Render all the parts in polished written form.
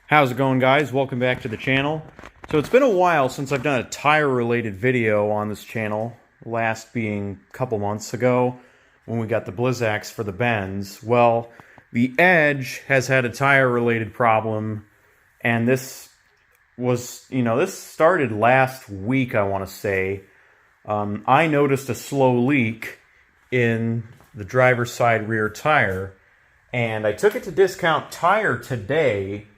How's it going, guys? Welcome back to the channel. So it's been a while since I've done a tire-related video on this channel, last being a couple months ago when we got the Blizzaks for the Benz. Well, the Edge has had a tire-related problem, and this was, this started last week, I want to say. I noticed a slow leak in the driver's side rear tire, and I took it to Discount Tire today.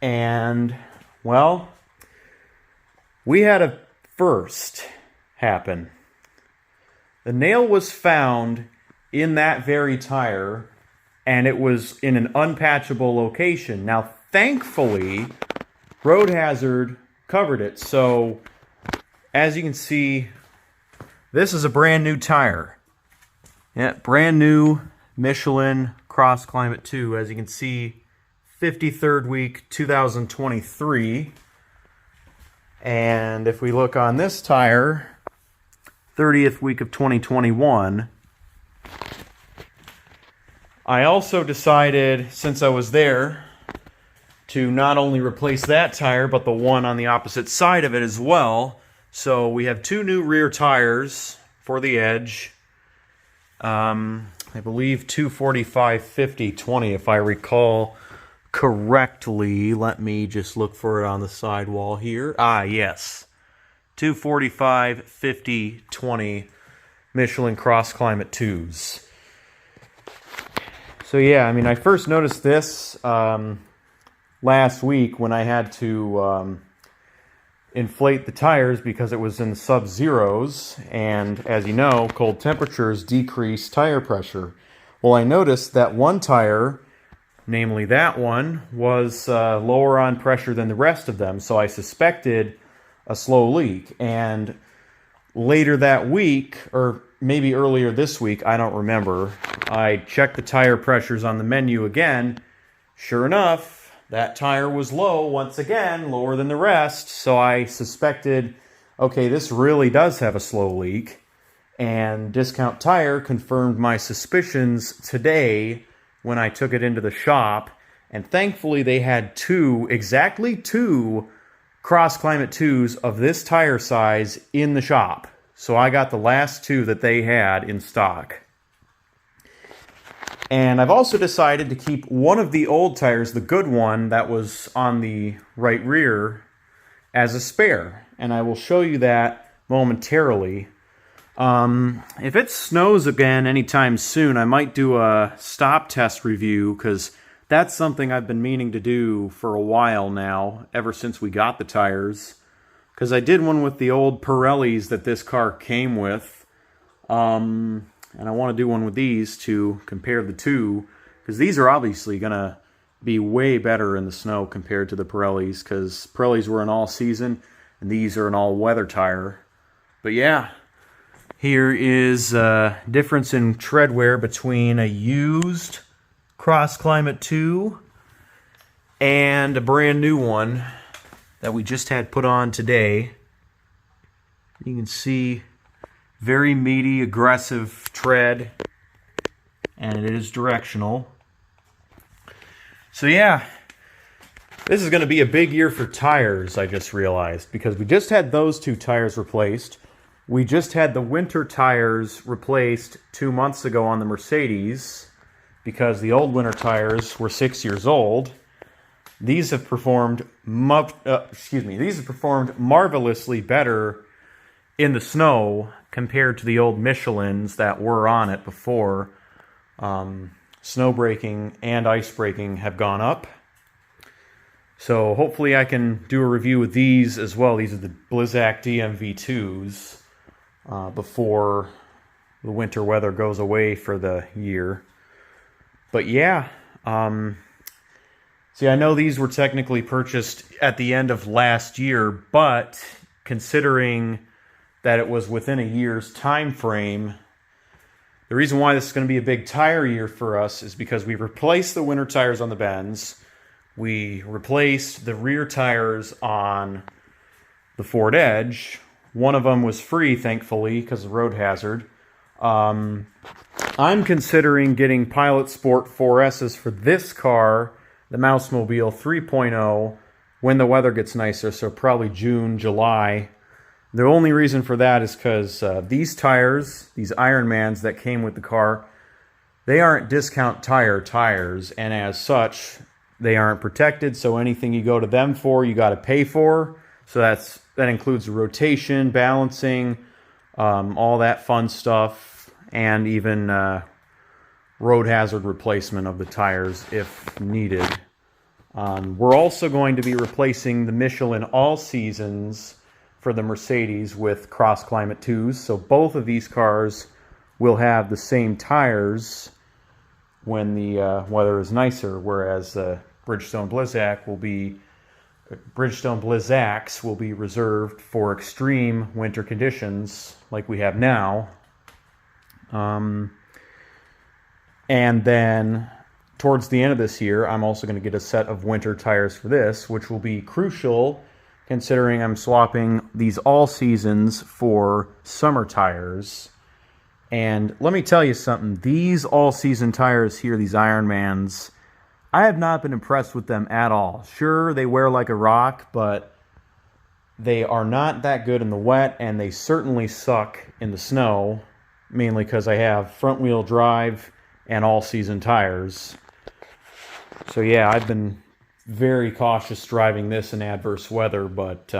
And, well, we had a first happen. The nail was found in that very tire, and it was in an unpatchable location. Now, thankfully, Road Hazard covered it. So, as you can see, this is a brand new tire. Yeah, brand new Michelin CrossClimate2, as you can see. 53rd week 2023, and if we look on this tire, 30th week of 2021. I also decided, since I was there, to not only replace that tire but the one on the opposite side of it as well. So we have two new rear tires for the Edge. I believe 245/50/20 if I recall correctly. Let me just look for it on the sidewall here. Yes. 245/50/20 Michelin CrossClimate2s. So yeah, I first noticed this last week when I had to inflate the tires because it was in sub-zeros, and as you know, cold temperatures decrease tire pressure. Well, I noticed that one tire, namely that one, was lower on pressure than the rest of them, so I suspected a slow leak. And later that week, or maybe earlier this week, I don't remember, I checked the tire pressures on the menu again. Sure enough, that tire was low once again, lower than the rest, so I suspected, okay, this really does have a slow leak. And Discount Tire confirmed my suspicions today when I took it into the shop, and thankfully they had exactly two CrossClimate2s of this tire size in the shop. So I got the last two that they had in stock. And I've also decided to keep one of the old tires, the good one that was on the right rear, as a spare. And I will show you that momentarily. If it snows again anytime soon, I might do a stop test review, because that's something I've been meaning to do for a while now, ever since we got the tires. Because I did one with the old Pirellis that this car came with, and I want to do one with these to compare the two, because these are obviously going to be way better in the snow compared to the Pirellis, because Pirellis were an all-season, and these are an all-weather tire. But yeah. Here is a difference in treadwear between a used CrossClimate2 and a brand new one that we just had put on today. You can see very meaty, aggressive tread, and it is directional. So yeah, this is going to be a big year for tires, I just realized, because we just had those two tires replaced. We just had the winter tires replaced 2 months ago on the Mercedes because the old winter tires were 6 years old. These have performed marvelously better in the snow compared to the old Michelins that were on it before. Snow braking and ice braking have gone up. So hopefully I can do a review with these as well. These are the Blizzak DMV2s. Before the winter weather goes away for the year. But yeah, see, I know these were technically purchased at the end of last year, but considering that it was within a year's time frame, the reason why this is going to be a big tire year for us is because we replaced the winter tires on the Benz, we replaced the rear tires on the Ford Edge. One of them was free, thankfully, because of Road Hazard. I'm considering getting Pilot Sport 4S's for this car the Mousemobile 3.0 when the weather gets nicer, so probably June, July. The only reason for that is because these tires, these Ironmans that came with the car, they aren't discount tires, and as such, they aren't protected, so anything you go to them for, you got to pay for. So that includes rotation, balancing, all that fun stuff, and even road hazard replacement of the tires if needed. We're also going to be replacing the Michelin All Seasons for the Mercedes with CrossClimate2s, so both of these cars will have the same tires when the weather is nicer, whereas Bridgestone Blizzak Bridgestone Blizzaks will be reserved for extreme winter conditions like we have now. And then towards the end of this year, I'm also going to get a set of winter tires for this, which will be crucial considering I'm swapping these all seasons for summer tires. And let me tell you something, these all-season tires here, these Ironmans, I have not been impressed with them at all. Sure, they wear like a rock, but they are not that good in the wet, and they certainly suck in the snow, mainly because I have front-wheel drive and all-season tires. So yeah, I've been very cautious driving this in adverse weather, but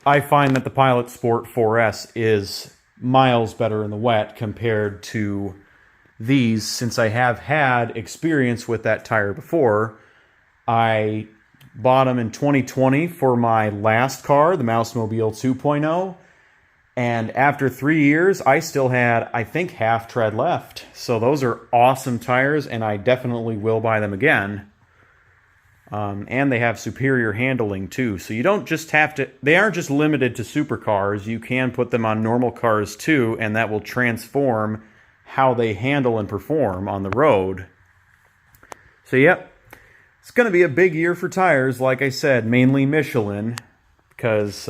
I find that the Pilot Sport 4S is miles better in the wet compared to these, since I have had experience with that tire before. I bought them in 2020 for my last car, the Mousemobile 2.0, and after 3 years I still had, I think, half tread left. So those are awesome tires, and I definitely will buy them again. And they have superior handling too. So you don't just have to, they aren't just limited to supercars. You can put them on normal cars too, and that will transform how they handle and perform on the road. So yep, it's going to be a big year for tires, like I said, mainly Michelin, because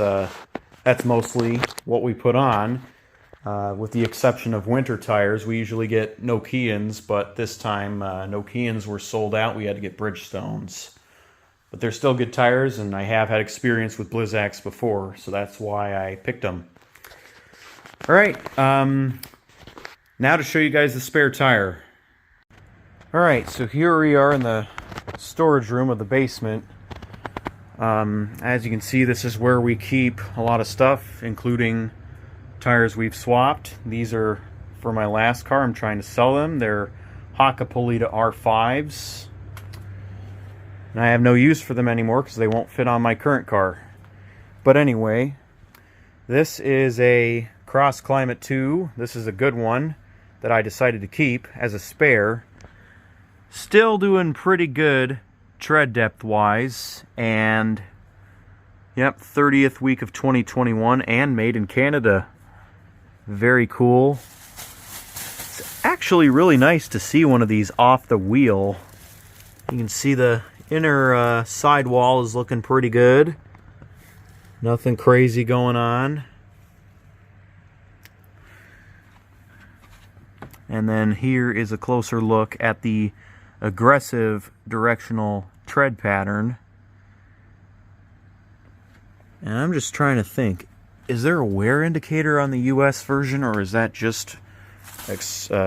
that's mostly what we put on. With the exception of winter tires, we usually get Nokians, but this time Nokians were sold out. We had to get Bridgestones. But they're still good tires, and I have had experience with Blizzaks before, so that's why I picked them. All right, now to show you guys the spare tire. All right, so here we are in the storage room of the basement. As you can see, this is where we keep a lot of stuff, including tires we've swapped. These are for my last car. I'm trying to sell them. They're Hakkapeliitta R5s. And I have no use for them anymore because they won't fit on my current car. But anyway, this is a CrossClimate2. This is a good one that I decided to keep as a spare. Still doing pretty good tread depth wise, and yep, 30th week of 2021 and made in Canada. Very cool. It's actually really nice to see one of these off the wheel. You can see the inner sidewall is looking pretty good. Nothing crazy going on. And then here is a closer look at the aggressive directional tread pattern. And I'm just trying to think, is there a wear indicator on the US version, or is that just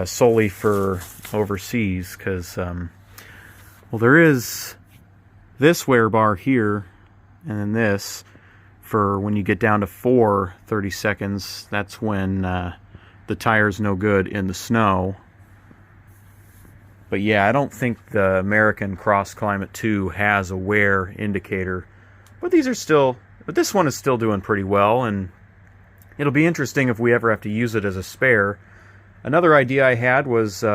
solely for overseas? Because, well, there is this wear bar here, and then this for when you get down to 30 seconds. That's when the tire's no good in the snow. But yeah, I don't think the American CrossClimate2 has a wear indicator. But these are still, but this one is still doing pretty well, and it'll be interesting if we ever have to use it as a spare. Another idea I had was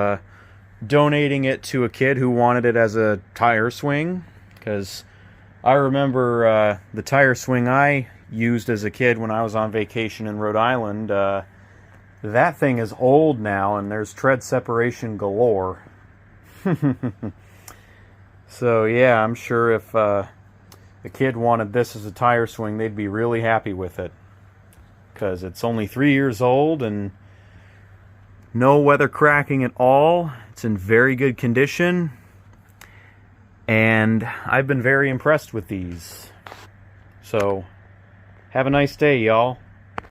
donating it to a kid who wanted it as a tire swing, because I remember the tire swing I used as a kid when I was on vacation in Rhode Island. That thing is old now, and there's tread separation galore. So yeah, I'm sure if the kid wanted this as a tire swing, they'd be really happy with it, because it's only 3 years old and no weather cracking at all. It's in very good condition. and I've been very impressed with these. So, have a nice day, y'all.